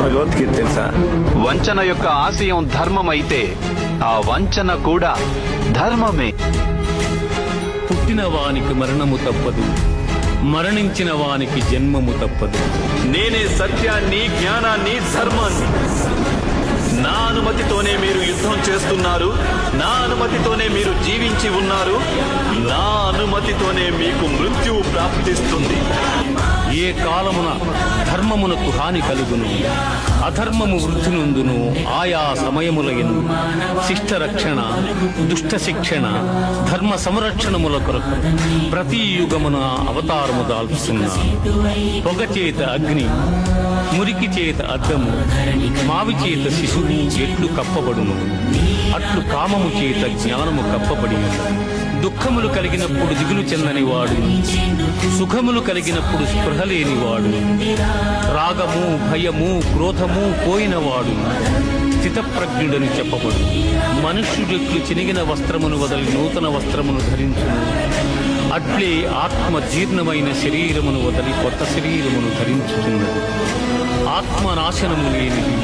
భగవద్గీత తెలుసా? వంచన యొక్క ఆశయం ధర్మమైతే ఆ వంచన కూడా ధర్మమే. పుట్టిన వానికి మరణము తప్పదు, మరణించిన వానికి జన్మము తప్పదు. నేనే సత్యాన్ని, జ్ఞానాన్ని, ధర్మాన్ని. నా అనుమతితోనే మీరు యుద్ధం చేస్తున్నారు, నా అనుమతితోనే మీరు జీవించి ఉన్నారు, నా అనుమతితోనే మీకు మృత్యువు ప్రాప్తిస్తుంది. ఏ కాలమున ధర్మమునకు హాని కలుగును, అధర్మము వృద్ధి నొందును. ఆయా సమయములయను శిష్ట రక్షణ, దుష్ట శిక్షణ, ధర్మ సంరక్షణముల కొరకు ప్రతి యుగమున అవతారము దాల్చుతున్నారు. పొగ చేత అగ్ని, మురికి చేత అద్దము, మావి చేత శిశువు ఎట్లు కప్పబడును, అట్లు కామము చేత జ్ఞానము కప్పబడి ఉన్నది. దుఃఖములు కలిగినప్పుడు దిగులు చెందని వాడు, సుఖములు కలిగినప్పుడు స్పృహ లేనివాడు, రాగము, భయము, క్రోధము పోయినవాడు స్థితప్రజ్ఞుడని చెప్పబడు. మనుష్యుడెట్లు చినిగిన వస్త్రమును వదలి నూతన వస్త్రమును ధరించును, అట్లే ఆత్మ జీర్ణమైన శరీరమును వదలి కొత్త శరీరమును ధరించుతున్నది. ఆత్మ నాశనము లేనిది,